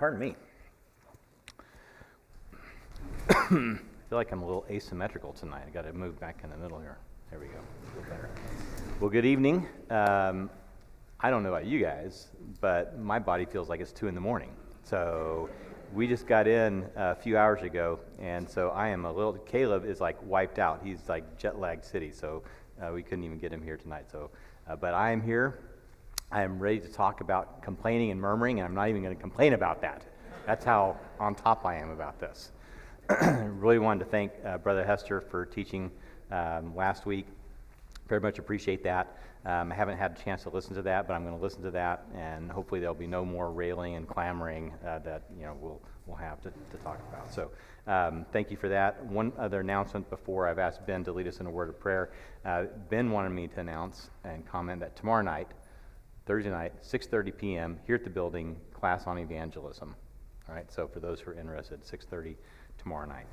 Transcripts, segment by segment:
Pardon me. I feel like I'm a little asymmetrical tonight. I got to move back in the middle here. There we go. Feel better. Well, good evening. I don't know about you guys, but my body feels like it's 2 in the morning. So we just got in a few hours ago, and so I am a little. Caleb is like wiped out. He's like jet-lagged city, so we couldn't even get him here tonight. So, but I am here. I am ready to talk about complaining and murmuring, and I'm not even going to complain about that. That's how on top I am about this. Really wanted to thank Brother Hester for teaching last week. Very much appreciate that. I haven't had a chance to listen to that, but I'm going to listen to that, and hopefully there'll be no more railing and clamoring that we'll have to talk about. So thank you for that. One other announcement before I've asked Ben to lead us in a word of prayer. Ben wanted me to announce and comment that tomorrow night, Thursday night, 6:30 p.m. here at the building, class on evangelism. All right, so for those who are interested, 6:30 tomorrow night.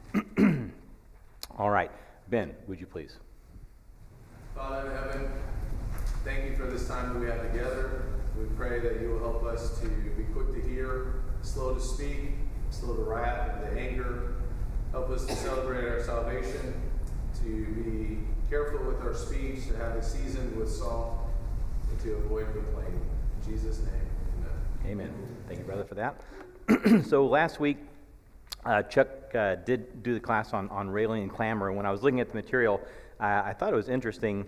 All right, Ben, would you please? Father in heaven, thank you for this time that we have together. We pray that you will help us to be quick to hear, slow to speak, slow to wrath and to anger. Help us to celebrate our salvation, to be careful with our speech, to have it seasoned with salt, and to avoid complaining. In Jesus' name, amen. Amen. Thank you, brother, for that. So last week, Chuck did do the class on railing and clamor, and when I was looking at the material, I thought it was interesting.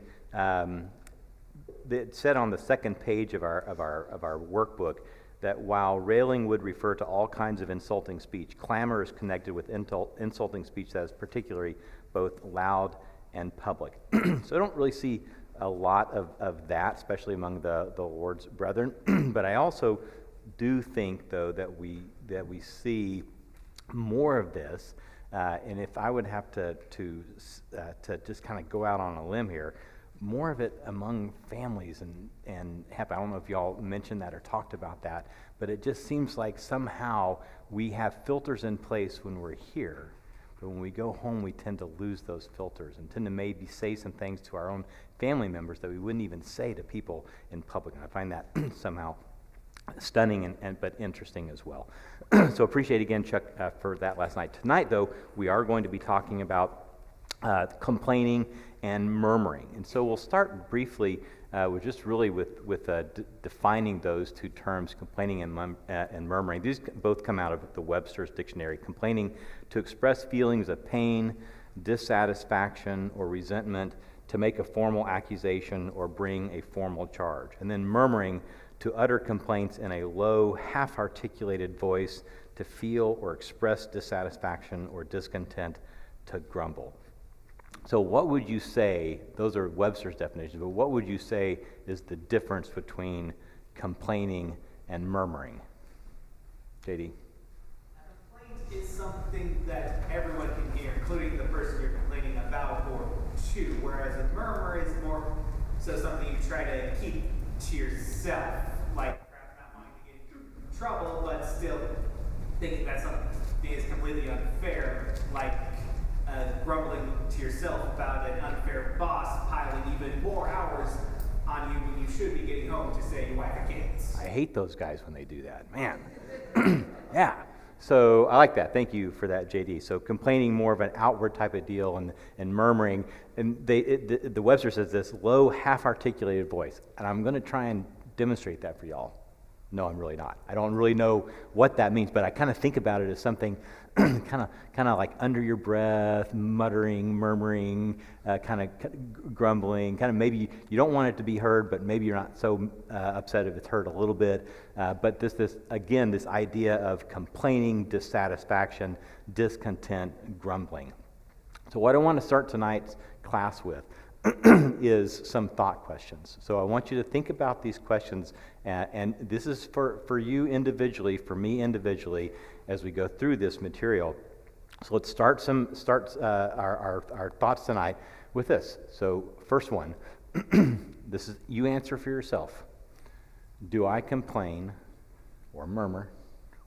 It said on the second page of our workbook that while railing would refer to all kinds of insulting speech, clamor is connected with insulting speech that is particularly both loud and public. So I don't really see a lot of that, especially among the Lord's brethren. But I also do think, though, that we see more of this. And if I would have to just kind of go out on a limb here, more of it among families and I don't know if y'all mentioned that or talked about that, but it just seems like somehow we have filters in place when we're here, but when we go home we tend to lose those filters and tend to maybe say some things to our own family members that we wouldn't even say to people in public. And I find that somehow stunning but interesting as well. So appreciate again, Chuck, for that last night. Tonight, though, we are going to be talking about complaining and murmuring. And so we'll start briefly with defining those two terms, complaining and murmuring. These both come out of the Webster's Dictionary. Complaining, to express feelings of pain, dissatisfaction, or resentment, to make a formal accusation or bring a formal charge. And then murmuring, to utter complaints in a low, half-articulated voice, to feel or express dissatisfaction or discontent, to grumble. So what would you say, those are Webster's definitions, but what would you say is the difference between complaining and murmuring? JD? A complaint is something that everyone can hear, including the person you're complaining about or to, whereas a murmur is more so something you try to keep to yourself, like perhaps not wanting to get into trouble, but still thinking that something is completely unfair, like grumbling to yourself about an unfair boss piling even more hours on you when you should be getting home to say your wife or kids. I hate those guys when they do that, man. Yeah. So I like that. Thank you for that, JD. So complaining, more of an outward type of deal, and murmuring. And the Webster says this low, half-articulated voice. And I'm going to try and demonstrate that for y'all. No, I'm really not. I don't really know what that means, but I kind of think about it as something kind of like under your breath, muttering, murmuring, kind of grumbling, kind of maybe you don't want it to be heard, but maybe you're not so upset if it's heard a little bit. But this idea of complaining, dissatisfaction, discontent, grumbling. So what I want to start tonight's class with is some thought questions. So I want you to think about these questions, and this is for you individually, for me individually, as we go through this material. So let's start our thoughts tonight with this. So first one, this is you answer for yourself. Do I complain or murmur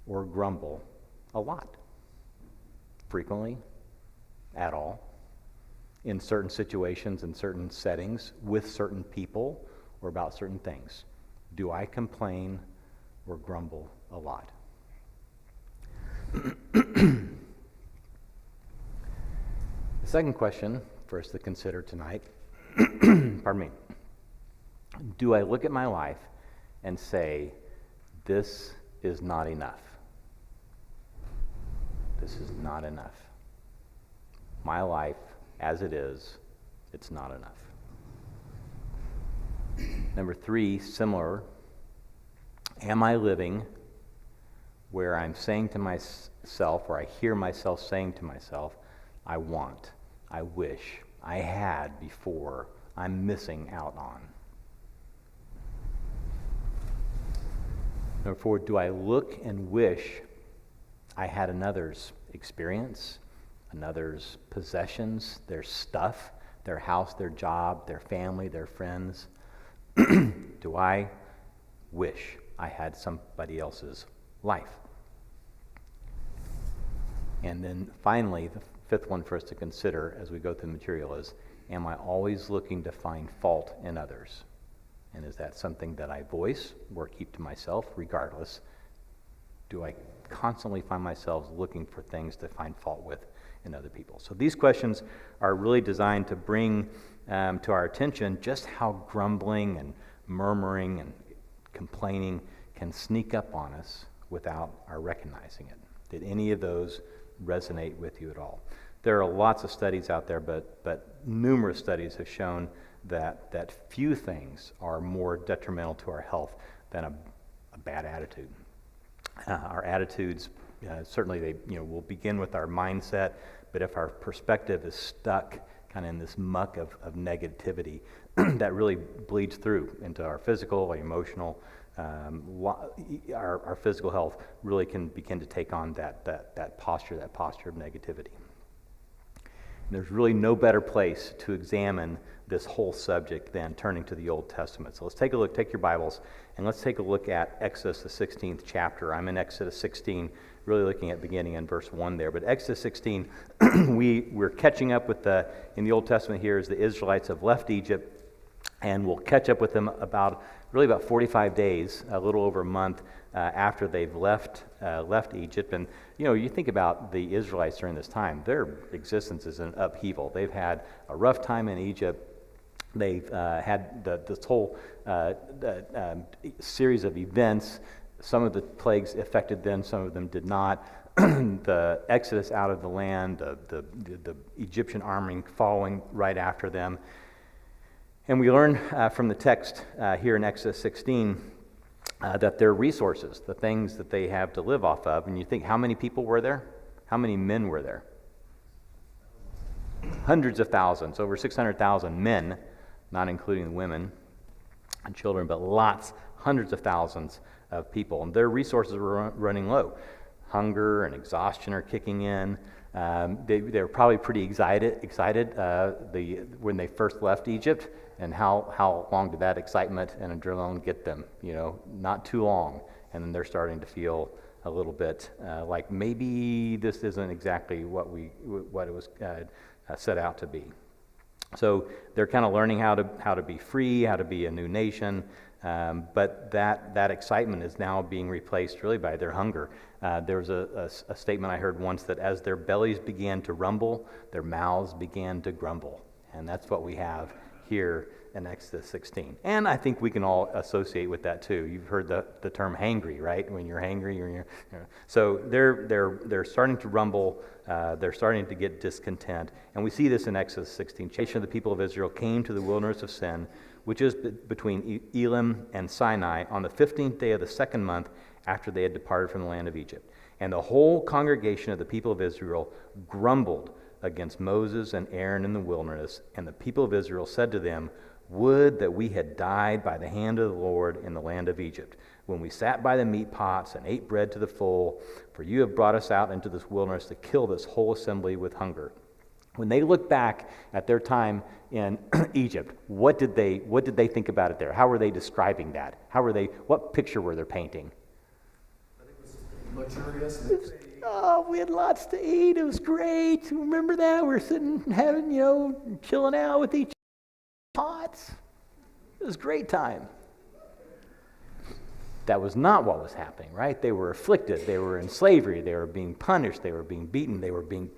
or grumble a lot? Frequently? At all? In certain situations, in certain settings, with certain people, or about certain things? Do I complain or grumble a lot? The second question for us to consider tonight, pardon me, do I look at my life and say, this is not enough? This is not enough. My life, as it is, it's not enough. Number 3, similar, am I living where I'm saying to myself, or I hear myself saying to myself, I want, I wish, I had before, I'm missing out on? Number 4, do I look and wish I had another's experience, another's possessions, their stuff, their house, their job, their family, their friends? Do I wish I had somebody else's life? And then finally, the 5th one for us to consider as we go through the material is, am I always looking to find fault in others? And is that something that I voice or keep to myself regardless? Do I constantly find myself looking for things to find fault with in other people? So these questions are really designed to bring to our attention just how grumbling and murmuring and complaining can sneak up on us without our recognizing it. Did any of those resonate with you at all? There are lots of studies out there, but numerous studies have shown that few things are more detrimental to our health than a bad attitude. Our attitudes, certainly they will begin with our mindset, but if our perspective is stuck kind of in this muck of negativity, that really bleeds through into our physical, our emotional, our physical health really can begin to take on that posture of negativity. And there's really no better place to examine this whole subject than turning to the Old Testament. So let's take a look, take your Bibles, and let's take a look at Exodus, the 16th chapter. I'm in Exodus 16, really looking at beginning in verse 1 there. But Exodus 16, we're catching up with in the Old Testament here as the Israelites have left Egypt, and we'll catch up with them about 45 days, a little over a month after they've left Egypt. And you think about the Israelites during this time, their existence is an upheaval. They've had a rough time in Egypt. They've had this whole series of events. Some of the plagues affected them, some of them did not. The exodus out of the land, the Egyptian army following right after them. And we learn from the text here in Exodus 16 that their resources, the things that they have to live off of, and you think, how many people were there? How many men were there? Hundreds of thousands, over 600,000 men, not including the women and children, but hundreds of thousands of people. And their resources were running low. Hunger and exhaustion are kicking in. They were probably pretty excited when they first left Egypt. And how long did that excitement and adrenaline get them? Not too long. And then they're starting to feel a little bit like maybe this isn't exactly what it was set out to be. So they're kind of learning how to be free, how to be a new nation. But that excitement is now being replaced really by their hunger. There was a statement I heard once that as their bellies began to rumble, their mouths began to grumble. And that's what we have here in Exodus 16. And I think we can all associate with that too. You've heard the term hangry, right? When you're hangry, so they're starting to rumble, they're starting to get discontent. And we see this in Exodus 16. The people of Israel came to the wilderness of Sin, which is between Elim and Sinai, on the 15th day of the 2nd month after they had departed from the land of Egypt. And the whole congregation of the people of Israel grumbled against Moses and Aaron in the wilderness, and the people of Israel said to them, "Would that we had died by the hand of the Lord in the land of Egypt, when we sat by the meat pots and ate bread to the full, for you have brought us out into this wilderness to kill this whole assembly with hunger." When they look back at their time in Egypt, what did they think about it there? How were they describing that? What picture were they painting? I think it was luxurious. Oh, we had lots to eat. It was great. Remember that? We're sitting having, chilling out with each pots. It was a great time. That was not what was happening, right? They were afflicted. They were in slavery. They were being punished. They were being beaten. They were being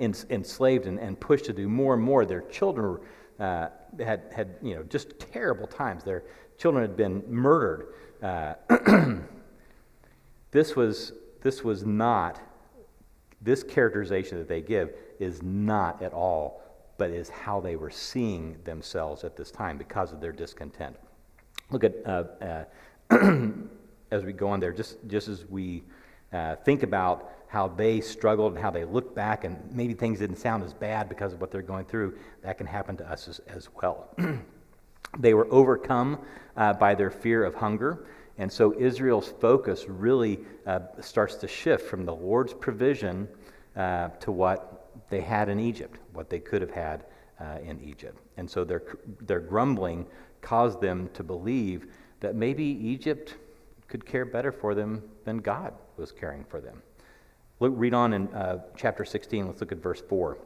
enslaved and pushed to do more and more. Their children had just terrible times. Their children had been murdered. This characterization that they give is not at all, but is how they were seeing themselves at this time because of their discontent. Look at as we go on there, just as we think about how they struggled and how they look back, and maybe things didn't sound as bad because of what they're going through, that can happen to us as well. They were overcome by their fear of hunger, and so Israel's focus really starts to shift from the Lord's provision to what they had in Egypt, what they could have had in Egypt. And so their grumbling caused them to believe that maybe Egypt could care better for them than God was caring for them. Read on in chapter 16. Let's look at verse 4.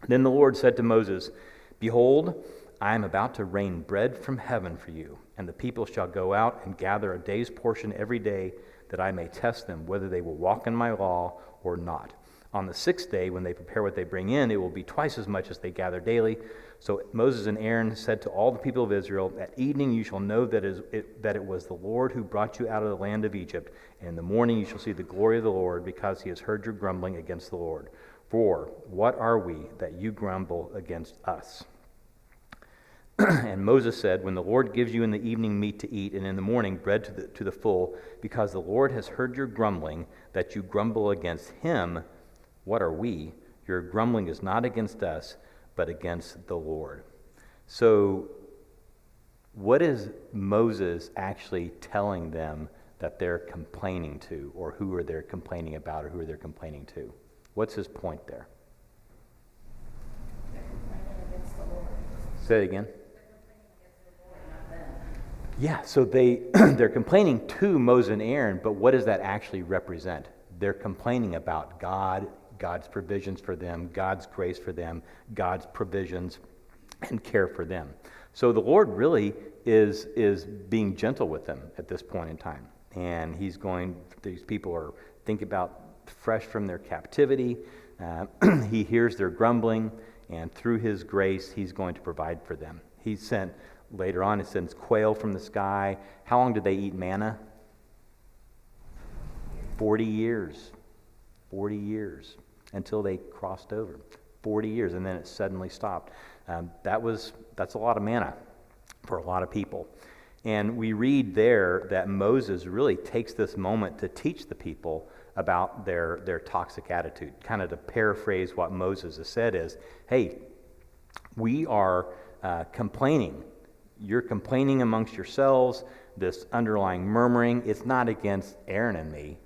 Then the Lord said to Moses, "Behold, I am about to rain bread from heaven for you, and the people shall go out and gather a day's portion every day, that I may test them whether they will walk in my law or not. On the sixth day, when they prepare what they bring in, it will be twice as much as they gather daily." So Moses and Aaron said to all the people of Israel, "At evening you shall know that it was the Lord who brought you out of the land of Egypt, and in the morning you shall see the glory of the Lord, because he has heard your grumbling against the Lord. For what are we that you grumble against us?" And Moses said, "When the Lord gives you in the evening meat to eat, and in the morning bread to the full, because the Lord has heard your grumbling, that you grumble against him, what are we? Your grumbling is not against us, but against the Lord." So what is Moses actually telling them that they're complaining to, or who are they complaining about, or who are they complaining to? What's his point there? They're complaining against the Lord. Say it again. They're complaining against the Lord, not them. Yeah, so they're complaining to Moses and Aaron, but what does that actually represent? They're complaining about God, God's provisions for them, God's grace for them, God's provisions and care for them. So the Lord really is being gentle with them at this point in time. And these people are thinking about fresh from their captivity. He hears their grumbling, and through his grace, he's going to provide for them. Later on, it sends quail from the sky. How long did they eat manna? 40 years. 40 years until they crossed over. 40 years, and then it suddenly stopped. That's a lot of manna for a lot of people. And we read there that Moses really takes this moment to teach the people about their toxic attitude. Kind of to paraphrase what Moses has said is, hey, we are complaining. You're complaining amongst yourselves, this underlying murmuring. It's not against Aaron and me.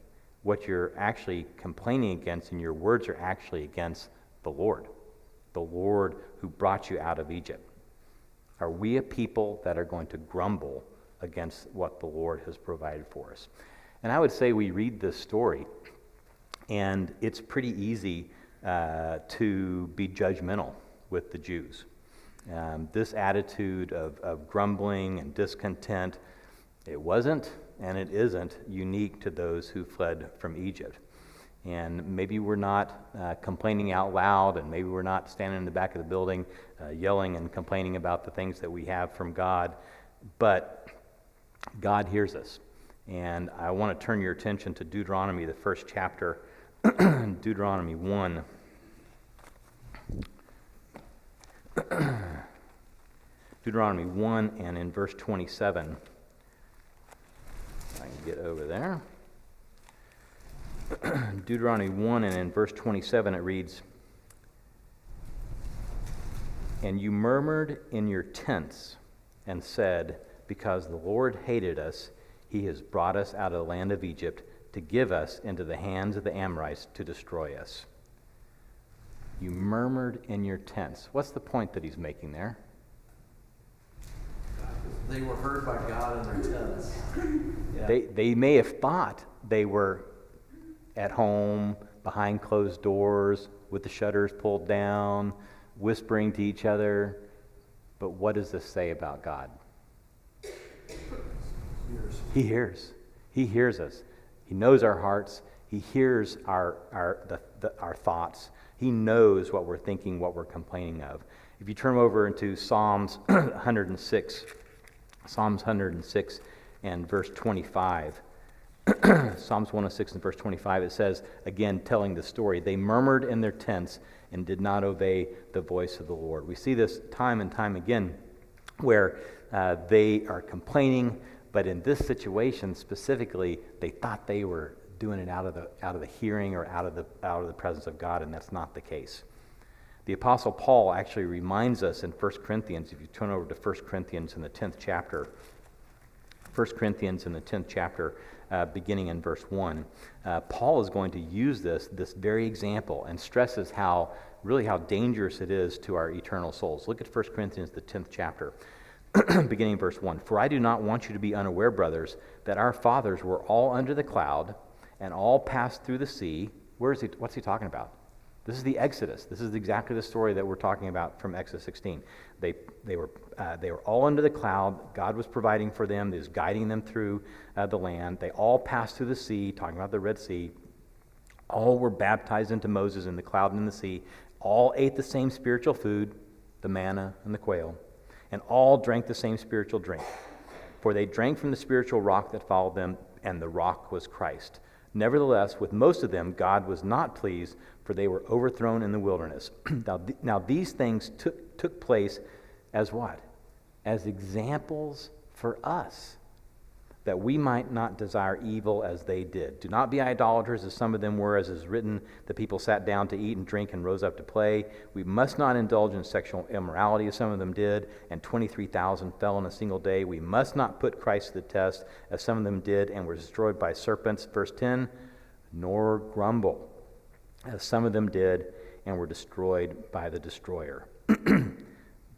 What you're actually complaining against, and your words are actually against the Lord who brought you out of Egypt. Are we a people that are going to grumble against what the Lord has provided for us? And I would say we read this story, and it's pretty easy to be judgmental with the Jews. This attitude of grumbling and discontent, it wasn't and it isn't unique to those who fled from Egypt. And maybe we're not complaining out loud, and maybe we're not standing in the back of the building yelling and complaining about the things that we have from God, but God hears us. And I want to turn your attention to Deuteronomy, the first chapter, Deuteronomy 1. Deuteronomy 1 and in verse 27. If I can get over there. Deuteronomy 1 and in verse 27 it reads, "And you murmured in your tents and said, because the Lord hated us, he has brought us out of the land of Egypt to give us into the hands of the Amorites to destroy us." You murmured in your tents. What's the point that he's making there? They were heard by God in their tents. Yeah. They may have thought they were at home, behind closed doors, with the shutters pulled down, whispering to each other. But what does this say about God? hears. He hears. He hears us. He knows our hearts. He hears our thoughts. He knows what we're thinking, what we're complaining of. If you turn over into Psalms 106, Psalms 106 and verse 25, Psalms 106 and verse 25, it says, again, telling the story, they murmured in their tents and did not obey the voice of the Lord. We see this time and time again where they are complaining, but in this situation specifically, they thought they were doing it out of the hearing or out of the presence of God, and that's not the case. The Apostle Paul actually reminds us in 1 Corinthians, if you turn over to 1 Corinthians in the 10th chapter, 1 Corinthians in the 10th chapter, beginning in verse 1, Paul is going to use this very example and stresses how dangerous it is to our eternal souls. Look at 1 Corinthians, the 10th chapter, beginning in verse 1. For I do not want you to be unaware, brothers, that our fathers were all under the cloud and all passed through the sea. What's he talking about? This is the Exodus. This is exactly the story that we're talking about from Exodus 16. They were all under the cloud. God was providing for them. He was guiding them through the land. They all passed through the sea, talking about the Red Sea. All were baptized into Moses in the cloud and in the sea. All ate the same spiritual food, the manna and the quail, and all drank the same spiritual drink. For they drank from the spiritual rock that followed them, and the rock was Christ. Nevertheless, with most of them, God was not pleased, for they were overthrown in the wilderness. Now these things took place as what? As examples for us, that we might not desire evil as they did. Do not be idolaters, as some of them were, as is written, the people sat down to eat and drink and rose up to play. We must not indulge in sexual immorality, as some of them did, and 23,000 fell in a single day. We must not put Christ to the test, as some of them did, and were destroyed by serpents. Verse 10, nor grumble, as some of them did, and were destroyed by the destroyer.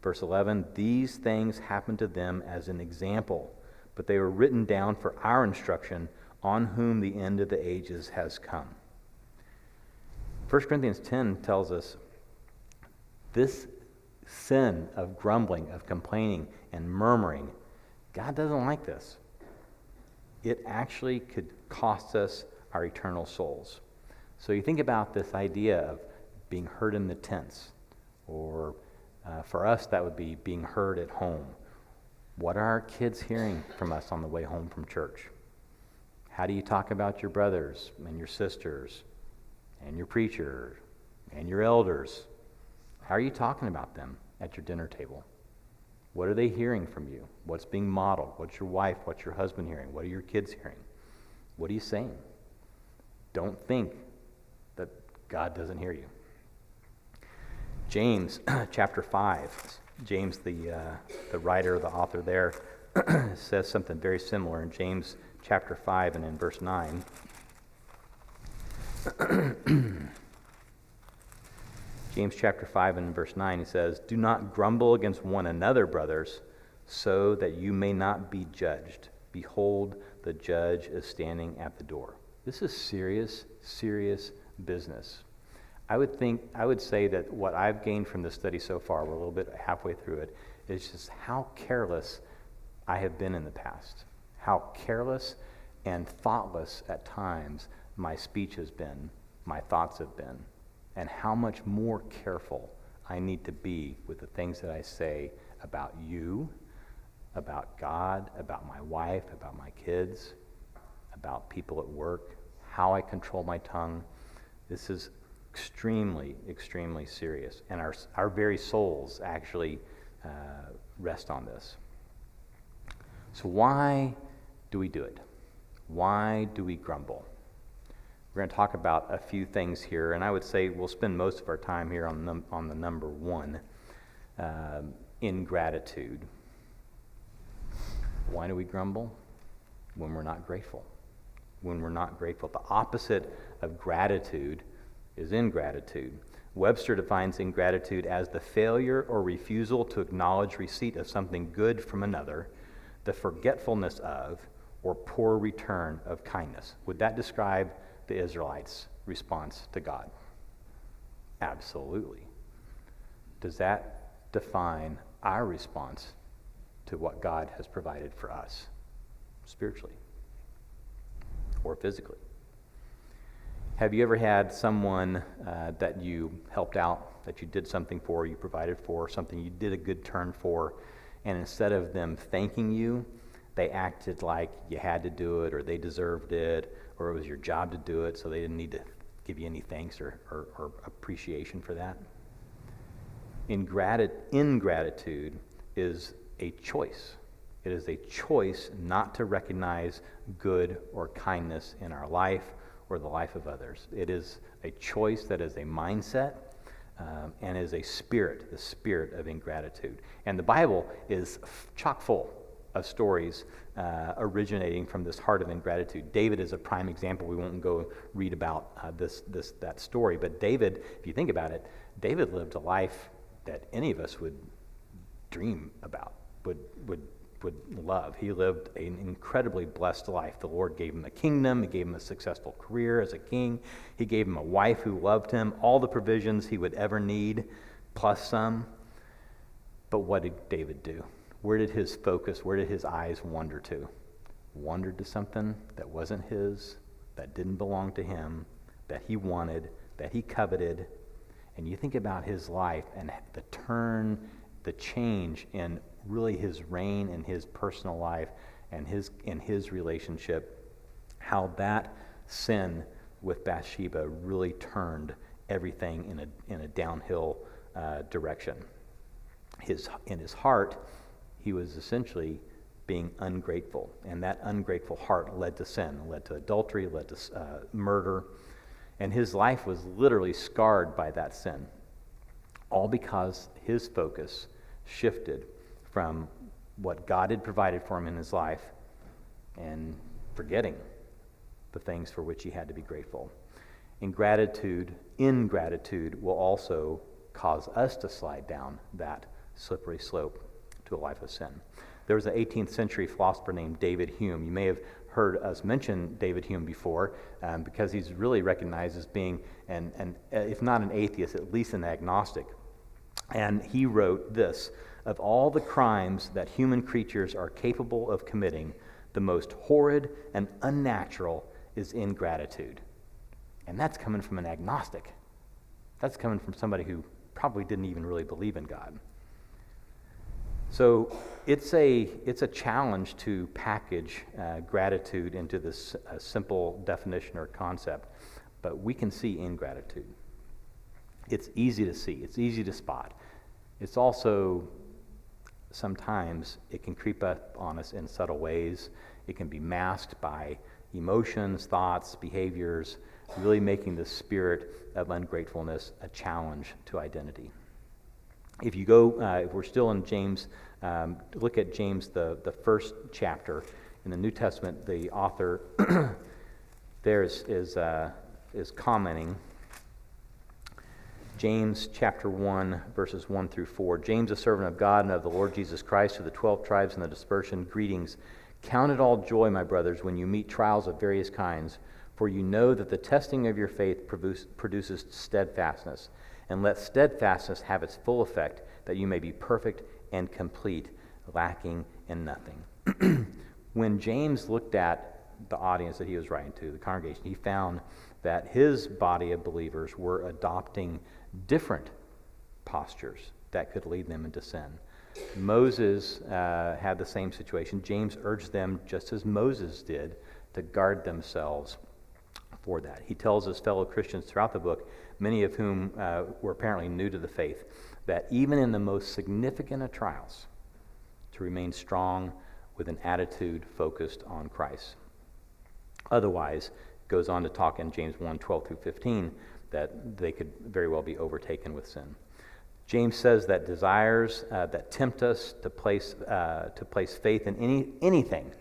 Verse 11, these things happened to them as an example, but they were written down for our instruction, on whom the end of the ages has come. 1 Corinthians 10 tells us this sin of grumbling, of complaining, and murmuring, God doesn't like this. It actually could cost us our eternal souls. So you think about this idea of being heard in the tents, or for us that would be being heard at home. What are our kids hearing from us on the way home from church? How do you talk about your brothers and your sisters and your preacher and your elders? How are you talking about them at your dinner table? What are they hearing from you? What's being modeled? What's your wife, what's your husband hearing? What are your kids hearing? What are you saying? Don't think that God doesn't hear you. James chapter 5. James, the writer, the author there, says something very similar in James chapter 5 and in verse 9. James chapter 5 and in verse 9, he says, do not grumble against one another, brothers, so that you may not be judged. Behold, the judge is standing at the door. This is serious, serious business. I would say that what I've gained from this study so far, we're a little bit halfway through it, is just how careless I have been in the past. How careless and thoughtless at times my speech has been, my thoughts have been, and how much more careful I need to be with the things that I say about you, about God, about my wife, about my kids, about people at work, how I control my tongue. This is extremely, extremely serious. And our very souls actually rest on this. So why do we do it? Why do we grumble? We're going to talk about a few things here, and I would say we'll spend most of our time here on the number one, ingratitude. Why do we grumble? When we're not grateful. When we're not grateful. The opposite of gratitude is ingratitude. Webster defines ingratitude as the failure or refusal to acknowledge receipt of something good from another, the forgetfulness of, or poor return of kindness. Would that describe the Israelites' response to God? Absolutely. Does that define our response to what God has provided for us? spiritually or physically. Have you ever had someone that you helped out, that you did something for, you provided for, something you did a good turn for, and instead of them thanking you, they acted like you had to do it, or they deserved it, or it was your job to do it, so they didn't need to give you any thanks or appreciation for that? Ingratitude is a choice. It is a choice not to recognize good or kindness in our life or the life of others. It is a choice that is a mindset and is a spirit, the spirit of ingratitude. And the Bible is chock full of stories originating from this heart of ingratitude. David is a prime example. We won't go read about that story, but David, if you think about it, David lived a life that any of us would dream about, would love. He lived an incredibly blessed life. The Lord gave him a kingdom. He gave him a successful career as a king. He gave him a wife who loved him, all the provisions he would ever need, plus some. But what did David do? Where did his focus, where did his eyes wander to? Wandered to something that wasn't his, that didn't belong to him, that he wanted, that he coveted. And you think about his life and the change in really his reign in his personal life and in his relationship, how that sin with Bathsheba really turned everything in a downhill direction. In his heart, he was essentially being ungrateful, and that ungrateful heart led to sin, led to adultery, led to murder, and his life was literally scarred by that sin, all because his focus shifted from what God had provided for him in his life and forgetting the things for which he had to be grateful. Ingratitude will also cause us to slide down that slippery slope to a life of sin. There was an 18th century philosopher named David Hume. You may have heard us mention David Hume before because he's really recognized as being, if not an atheist, at least an agnostic. And he wrote this: "Of all the crimes that human creatures are capable of committing, the most horrid and unnatural is ingratitude." And that's coming from an agnostic. That's coming from somebody who probably didn't even really believe in God. So it's a challenge to package gratitude into this simple definition or concept, but we can see ingratitude. It's easy to see. It's easy to spot. It's also, sometimes it can creep up on us in subtle ways. It can be masked by emotions, thoughts, behaviors, really making the spirit of ungratefulness a challenge to identity. If you go, if we're still in James, look at James, the first chapter in the New Testament. The author there is commenting. James chapter 1, verses 1 through 4. "James, a servant of God and of the Lord Jesus Christ, to the 12 tribes in the dispersion, greetings. Count it all joy, my brothers, when you meet trials of various kinds, for you know that the testing of your faith produces steadfastness. And let steadfastness have its full effect, that you may be perfect and complete, lacking in nothing." When James looked at the audience that he was writing to, the congregation, he found that his body of believers were adopting different postures that could lead them into sin. Moses had the same situation. James urged them, just as Moses did, to guard themselves for that. He tells his fellow Christians throughout the book, many of whom were apparently new to the faith, that even in the most significant of trials, to remain strong with an attitude focused on Christ. Otherwise, goes on to talk in James 1, 12 through 15, that they could very well be overtaken with sin. James says that desires that tempt us to place faith in anything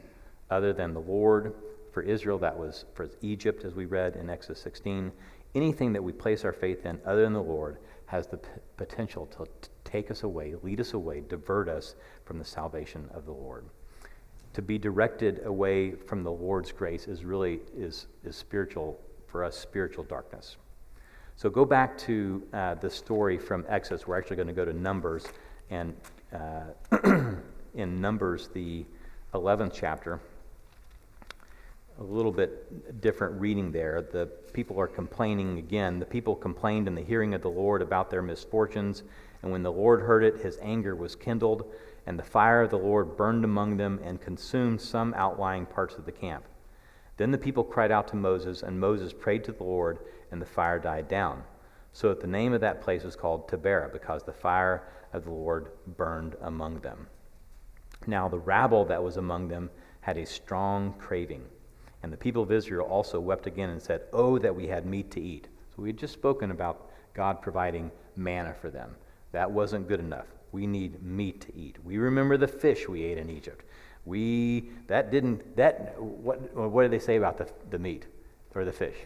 other than the Lord, for Israel, that was for Egypt, as we read in Exodus 16, anything that we place our faith in other than the Lord has the potential to take us away, lead us away, divert us from the salvation of the Lord. To be directed away from the Lord's grace is spiritual, for us, spiritual darkness. So go back to the story from Exodus. We're actually going to go to Numbers, and in Numbers, the 11th chapter, a little bit different reading there. The people are complaining again. The people complained in the hearing of the Lord about their misfortunes, and when the Lord heard it, his anger was kindled, and the fire of the Lord burned among them and consumed some outlying parts of the camp. Then the people cried out to Moses, and Moses prayed to the Lord, and the fire died down. So that the name of that place was called Taberah, because the fire of the Lord burned among them. Now the rabble that was among them had a strong craving. And the people of Israel also wept again and said, "Oh, that we had meat to eat." So we had just spoken about God providing manna for them. That wasn't good enough. We need meat to eat. We remember the fish we ate in Egypt. What did they say about the meat or the fish?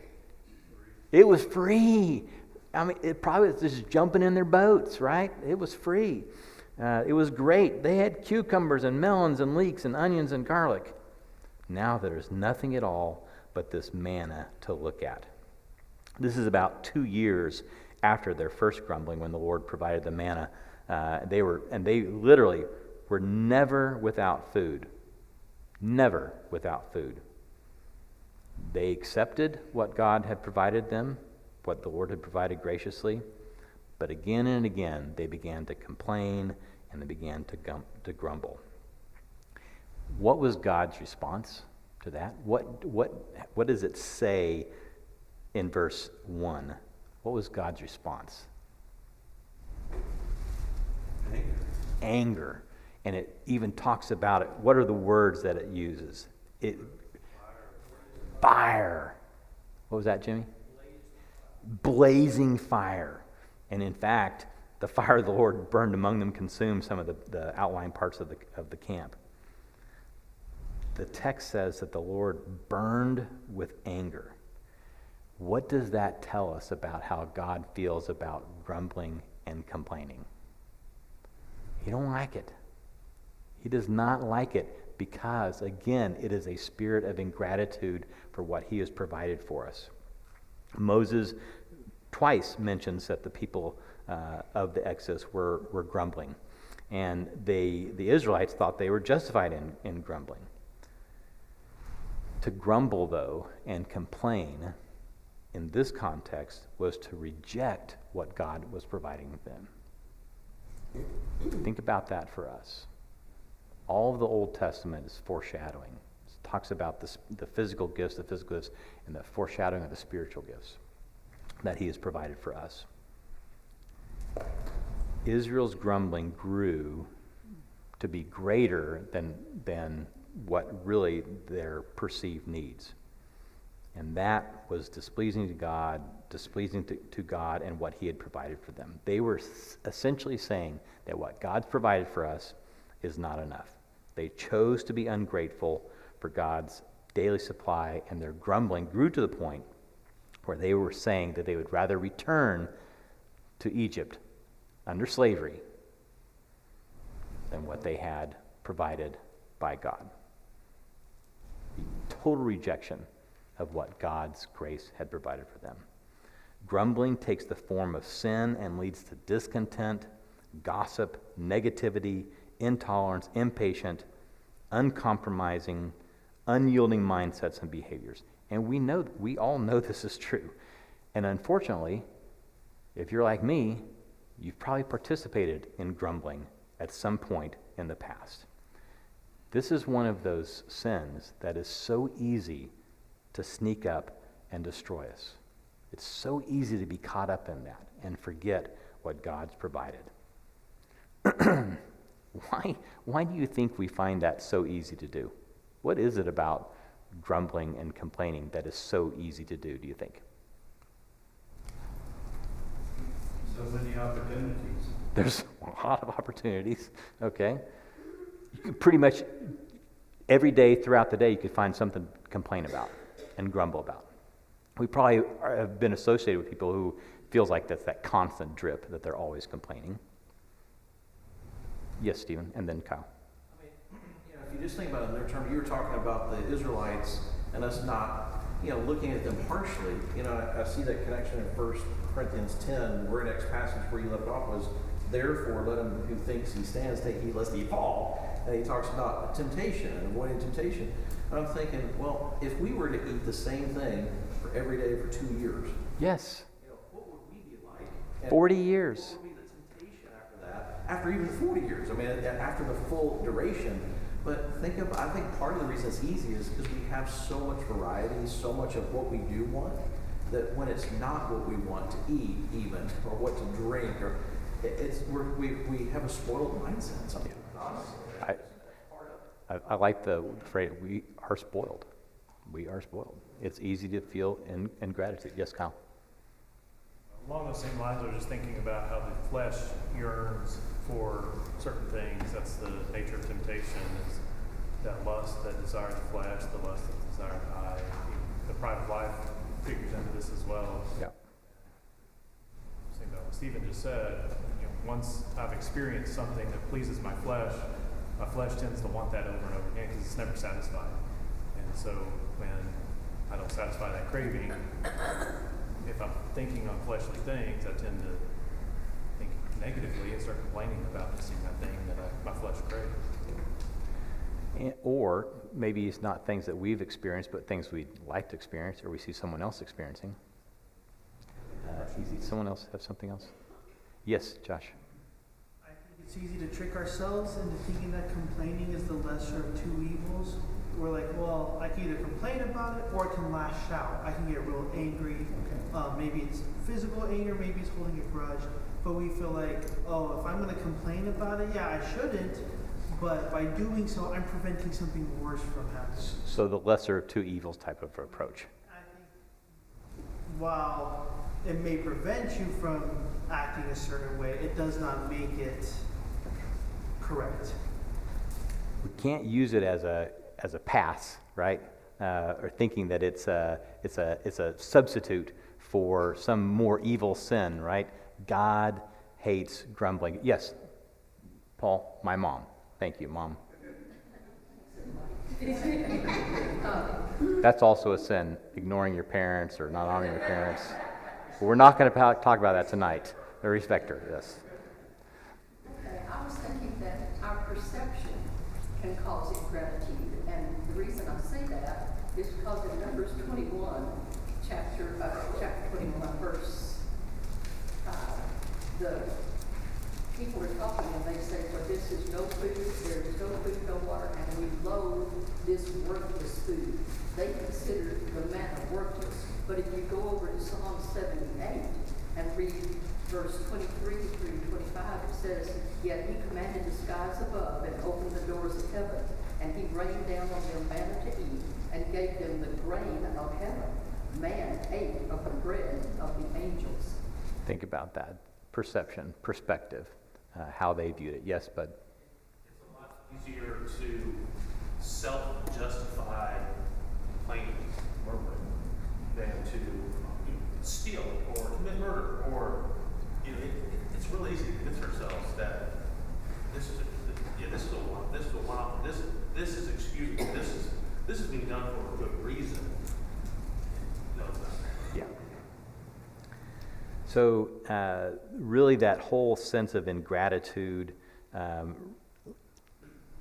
It was free. I mean, it probably was just jumping in their boats, right? It was free. It was great. They had cucumbers and melons and leeks and onions and garlic. Now there's nothing at all but this manna to look at. This is about 2 years after their first grumbling, when the Lord provided the manna. They literally were never without food. Never without food. They accepted what God had provided them, what the Lord had provided graciously, but again and again they began to complain and they began to grumble. What was God's response to that? What does it say in verse 1? What was God's response? Anger. And it even talks about it. What are the words that it uses? Fire. What was that, Jimmy? Blazing fire. And in fact, the fire of the Lord burned among them, consumed some of the outlying parts of the camp. The text says that the Lord burned with anger. What does that tell us about how God feels about grumbling and complaining? He don't like it. He does not like it because, again, it is a spirit of ingratitude for what he has provided for us. Moses twice mentions that the people of the Exodus were grumbling, and the Israelites thought they were justified in grumbling. To grumble, though, and complain in this context was to reject what God was providing them. Think about that for us. All of the Old Testament is foreshadowing. It talks about the physical gifts, and the foreshadowing of the spiritual gifts that he has provided for us. Israel's grumbling grew to be greater than what really their perceived needs. And that was displeasing to God and what he had provided for them. They were essentially saying that what God's provided for us is not enough. They chose to be ungrateful for God's daily supply, and their grumbling grew to the point where they were saying that they would rather return to Egypt under slavery than what they had provided by God. The total rejection of what God's grace had provided for them. Grumbling takes the form of sin and leads to discontent, gossip, negativity, intolerance, impatient, uncompromising, unyielding mindsets and behaviors. And we all know this is true. And unfortunately, if you're like me, you've probably participated in grumbling at some point in the past. This is one of those sins that is so easy to sneak up and destroy us. It's so easy to be caught up in that and forget what God's provided. Why do you think we find that so easy to do? What is it about grumbling and complaining that is so easy to do you think? So many opportunities. There's a lot of opportunities, okay? You could pretty much, every day throughout the day, you could find something to complain about and grumble about. We probably have been associated with people who feels like that's that constant drip, that they're always complaining. Yes, Stephen, and then Kyle. I mean, if you just think about it in their terms, you were talking about the Israelites and us not, looking at them harshly. I see that connection in 1 Corinthians 10, where next passage where you left off was, therefore let him who thinks he stands take heed lest he fall. and he talks about temptation and avoiding temptation. And I'm thinking, well, if we were to eat the same thing for every day for 2 years, Yes. what would we be like? And 40 years. What would be the temptation after that? After even 40 years, I mean, after the full duration. But I think part of the reason it's easy is because we have so much variety, so much of what we do want, that when it's not what we want to eat, even, or what to drink, or we have a spoiled mindset sometimes. I like the phrase, we are spoiled. We are spoiled. It's easy to feel in gratitude. Yes, Kyle? Along those same lines, I was just thinking about how the flesh yearns for certain things. That's the nature of temptation, is that lust that desires the flesh, the lust that desires the eye. The pride of life figures into this as well. Yeah. Same about what Stephen just said. Once I've experienced something that pleases my flesh tends to want that over and over again because it's never satisfied. And so when I don't satisfy that craving, if I'm thinking on fleshly things, I tend to think negatively and start complaining about missing that thing that my flesh craves. Or maybe it's not things that we've experienced, but things we'd like to experience or we see someone else experiencing. Easy. Someone else have something else? Yes, Josh. I think it's easy to trick ourselves into thinking that complaining is the lesser of two evils. We're like, well, I can either complain about it or I can lash out. I can get real angry. Maybe it's physical anger, maybe it's holding a grudge. But we feel like, oh, if I'm going to complain about it, yeah, I shouldn't. But by doing so, I'm preventing something worse from happening. So the lesser of two evils type of approach. I think while it may prevent you from acting a certain way, it does not make it correct. We can't use it as a pass, right? Or thinking that it's a substitute for some more evil sin, right? God hates grumbling. Yes, Paul, my mom. Thank you, Mom. That's also a sin, ignoring your parents or not honoring your parents. But we're not going to talk about that tonight. I respect her, yes. Okay, I was thinking that our perception can cause ingratitude, and the reason I say that is because in Numbers 21, chapter 21, verse 5, the people are talking and they say, "For this is no food, there is no food, no water, and we loathe this worthless food." They consider the manna worthless. But if you go over to Psalm 78 and read verse 23 through 25, it says, "Yet he commanded the skies above and opened the doors of heaven, and he rained down on them manna to eat, and gave them the grain of heaven. Man ate of the bread of the angels." Think about that. Perception, perspective, how they viewed it. Yes, bud. It's a lot easier to self-justify complaining, murmuring, than to steal or commit murder. Or it's really easy to convince ourselves that this is a one-off. This is excusable. This is being done for a good reason. No, it's not. Yeah. So really that whole sense of ingratitude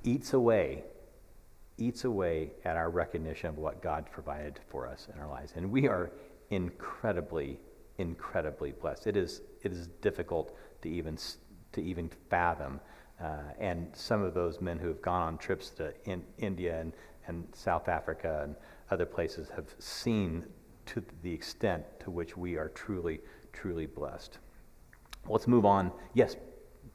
eats away at our recognition of what God provided for us in our lives. And we are incredibly, incredibly blessed. It is difficult to even fathom. And some of those men who have gone on trips to India and South Africa and other places have seen to the extent to which we are truly, truly blessed. Let's move on. Yes,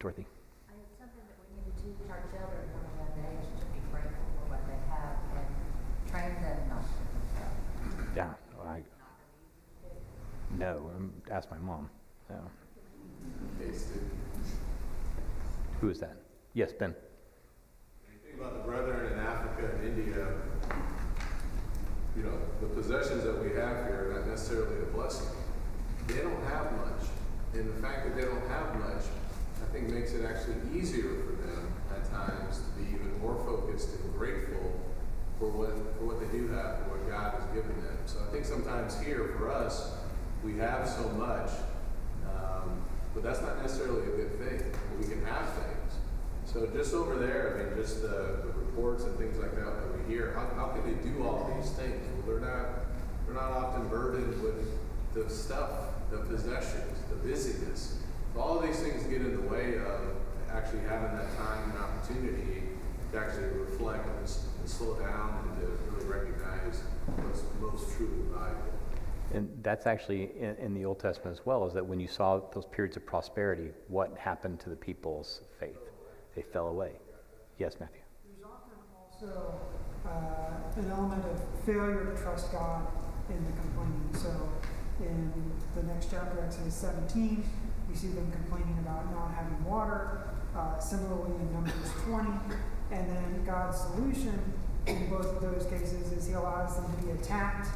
Dorothy. It's something that we need to teach our children from a young age to be grateful for what they have and train them not to complain. Yeah. No, ask my mom. No. Who is that? Yes, Ben. When you think about the brethren in Africa and India, the possessions that we have here are not necessarily a blessing. They don't have much. And the fact that they don't have much, I think makes it actually easier for them at times to be even more focused and grateful for what they do have, for what God has given them. So I think sometimes here for us, we have so much, but that's not necessarily a good thing. We can have things, So just over there, I mean, just the reports and things like that we hear, how can they do all these things? Well, they're not often burdened with the stuff, the possessions, the busyness. All of these things get in the way of actually having that time and opportunity to actually reflect and slow down and to really recognize what's most truly valuable. And that's actually in the Old Testament as well, is that when you saw those periods of prosperity, what happened to the people's faith? They fell away. Yes, Matthew? There's often also an element of failure to trust God in the complaining. So in the next chapter, Exodus 17, we see them complaining about not having water. Similarly in Numbers 20. And then God's solution in both of those cases is he allows them to be attacked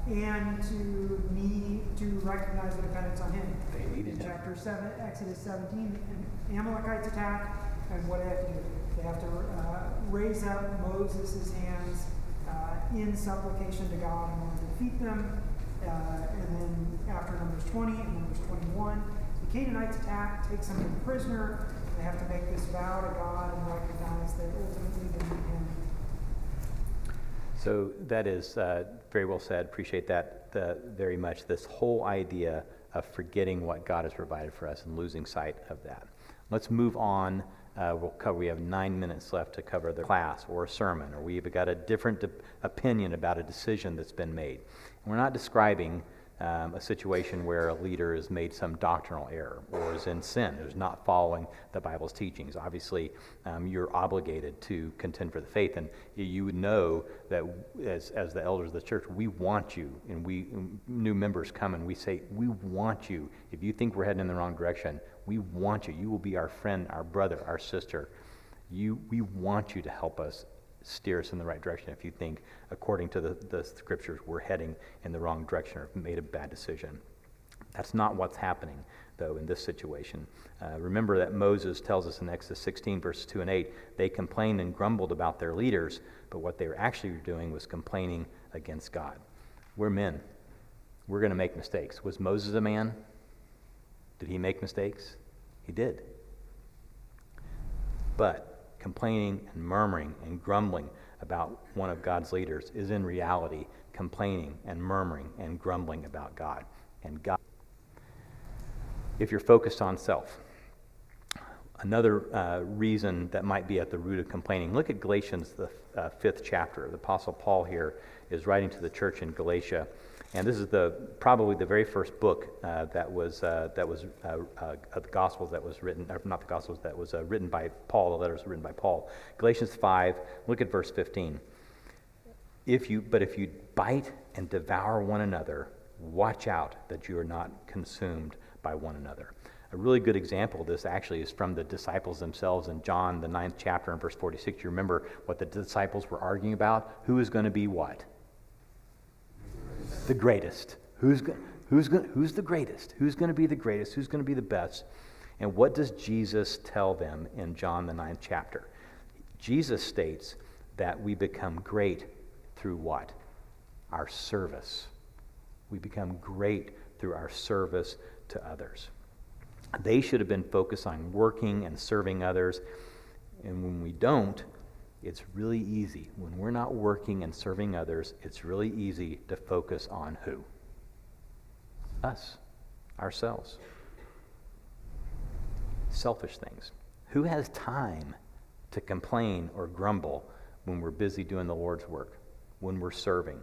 and to recognize the dependence on him. In chapter 7, Exodus 17, an Amalekites attack, and what do they have to do? They have to raise up Moses' hands in supplication to God in order to defeat them. And then after Numbers 20 and Numbers 21, the Canaanites attack, take someone prisoner. They have to make this vow to God and recognize that ultimately they need him. So that is very well said. Appreciate that very much. This whole idea of forgetting what God has provided for us and losing sight of that. Let's move on. We have 9 minutes left to cover the class or a sermon, or we've got a different opinion about a decision that's been made. We're not describing a situation where a leader has made some doctrinal error or is in sin, is not following the Bible's teachings. Obviously, you're obligated to contend for the faith, and you would know that as the elders of the church, we want you, and new members come and we say, we want you. If you think we're heading in the wrong direction, we want you. You will be our friend, our brother, our sister. We want you to help us steer us in the right direction if you think, according to the scriptures, we're heading in the wrong direction or made a bad decision. That's not what's happening, though, in this situation. Remember that Moses tells us in Exodus 16, verses 2 and 8, they complained and grumbled about their leaders, but what they were actually doing was complaining against God. We're men. We're going to make mistakes. Was Moses a man? Did he make mistakes? He did. But complaining and murmuring and grumbling about one of God's leaders is in reality complaining and murmuring and grumbling about God and God. If you're focused on self, another reason that might be at the root of complaining, look at Galatians, the 5th chapter. The Apostle Paul here is writing to the church in Galatia, and this is probably the very first book that was the Gospels that was written, or not the Gospels, that was written by Paul. The letters written by Paul. Galatians 5. Look at verse 15. If you bite and devour one another, watch out that you are not consumed by one another. A really good example of this actually is from the disciples themselves in John, the 9th chapter, and verse 46. You remember what the disciples were arguing about? Who is going to be what? The greatest. Who's the greatest? Who's going to be the greatest? Who's going to be the best? And what does Jesus tell them in John, the 9th chapter? Jesus states that we become great through what? Our service. We become great through our service to others. They should have been focused on working and serving others. And when we don't, it's really easy. When we're not working and serving others, it's really easy to focus on who? Us. Ourselves. Selfish things. Who has time to complain or grumble when we're busy doing the Lord's work, when we're serving,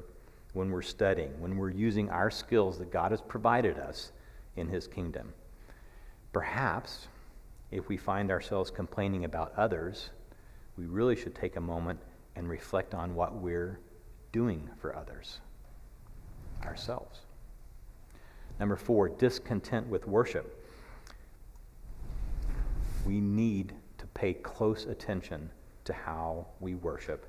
when we're studying, when we're using our skills that God has provided us in His kingdom? Perhaps, if we find ourselves complaining about others, we really should take a moment and reflect on what we're doing for others, ourselves. Number 4, discontent with worship. We need to pay close attention to how we worship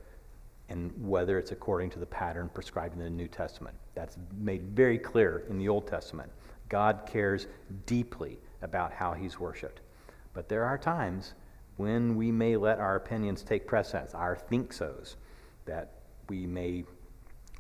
and whether it's according to the pattern prescribed in the New Testament. That's made very clear in the Old Testament. God cares deeply about how He's worshipped. But there are times when we may let our opinions take precedence, our think-sos, that we may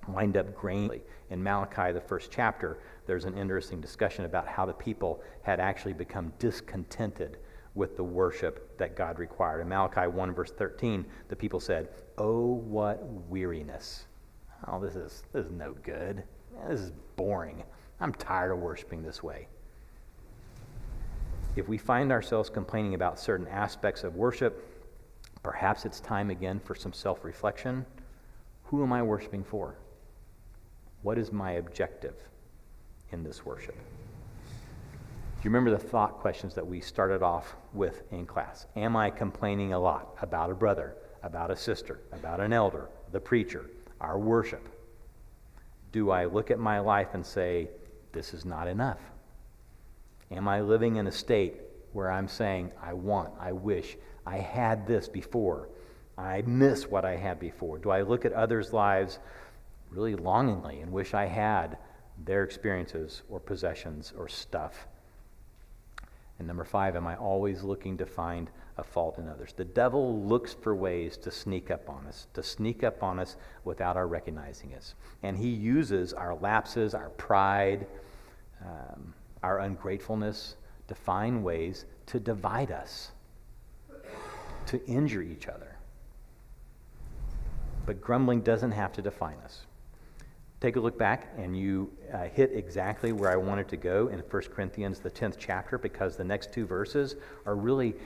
wind up graining. In Malachi, the 1st chapter, there's an interesting discussion about how the people had actually become discontented with the worship that God required. In Malachi 1 verse 13, the people said, "Oh, what weariness. Oh, this is no good. Man, this is boring. I'm tired of worshiping this way." If we find ourselves complaining about certain aspects of worship, perhaps it's time again for some self-reflection. Who am I worshiping for? What is my objective in this worship? Do you remember the thought questions that we started off with in class? Am I complaining a lot about a brother, about a sister, about an elder, the preacher, our worship? Do I look at my life and say, this is not enough? Am I living in a state where I'm saying, I wish I had this before. I miss what I had before. Do I look at others' lives really longingly and wish I had their experiences or possessions or stuff? And number 5, am I always looking to find a fault in others? The devil looks for ways to sneak up on us without our recognizing it. And he uses our lapses, our pride, our ungratefulness to find ways to divide us, to injure each other. But grumbling doesn't have to define us. Take a look back, and you hit exactly where I wanted to go in 1 Corinthians, the 10th chapter, because the next 2 verses are really,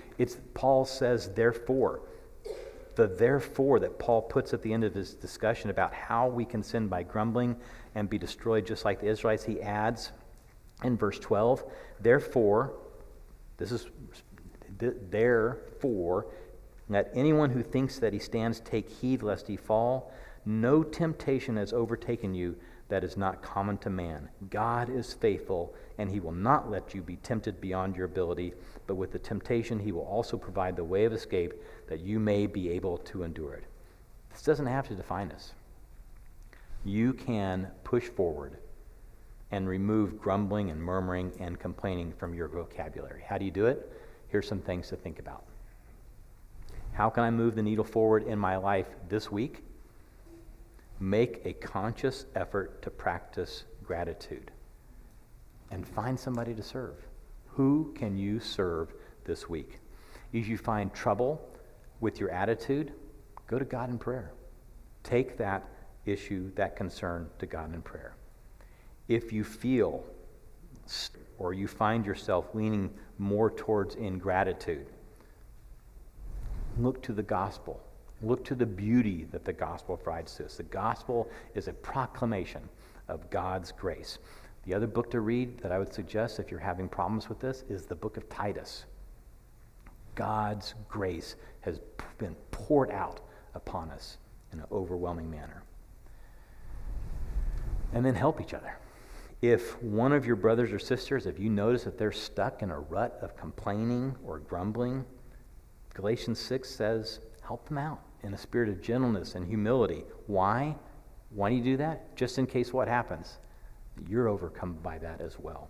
Paul says, therefore. The therefore that Paul puts at the end of his discussion about how we can sin by grumbling and be destroyed just like the Israelites, he adds in verse 12, therefore, let anyone who thinks that he stands take heed lest he fall. No temptation has overtaken you that is not common to man. God is faithful, and he will not let you be tempted beyond your ability, but with the temptation he will also provide the way of escape that you may be able to endure it. This doesn't have to define us. You can push forward and remove grumbling and murmuring and complaining from your vocabulary. How do you do it? Here's some things to think about. How can I move the needle forward in my life this week? Make a conscious effort to practice gratitude and find somebody to serve. Who can you serve this week? If you find trouble with your attitude, go to God in prayer. Take that issue, that concern to God in prayer. If you feel or you find yourself leaning more towards ingratitude, look to the gospel. Look to the beauty that the gospel provides to us. The gospel is a proclamation of God's grace. The other book to read that I would suggest if you're having problems with this is the book of Titus. God's grace has been poured out upon us in an overwhelming manner. And then help each other. If one of your brothers or sisters, if you notice that they're stuck in a rut of complaining or grumbling, Galatians 6 says, help them out in a spirit of gentleness and humility. Why? Why do you do that? Just in case what happens? You're overcome by that as well.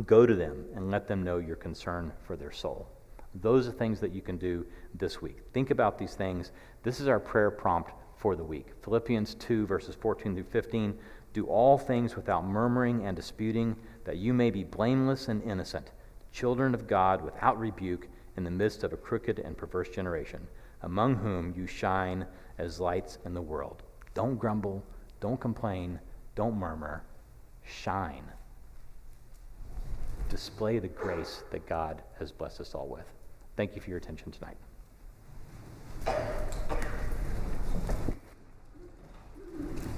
Go to them and let them know your concern for their soul. Those are things that you can do this week. Think about these things. This is our prayer prompt for the week. Philippians 2, verses 14 through 15. Do all things without murmuring and disputing, that you may be blameless and innocent, children of God without rebuke, in the midst of a crooked and perverse generation, among whom you shine as lights in the world. Don't grumble, don't complain, don't murmur. Shine. Display the grace that God has blessed us all with. Thank you for your attention tonight.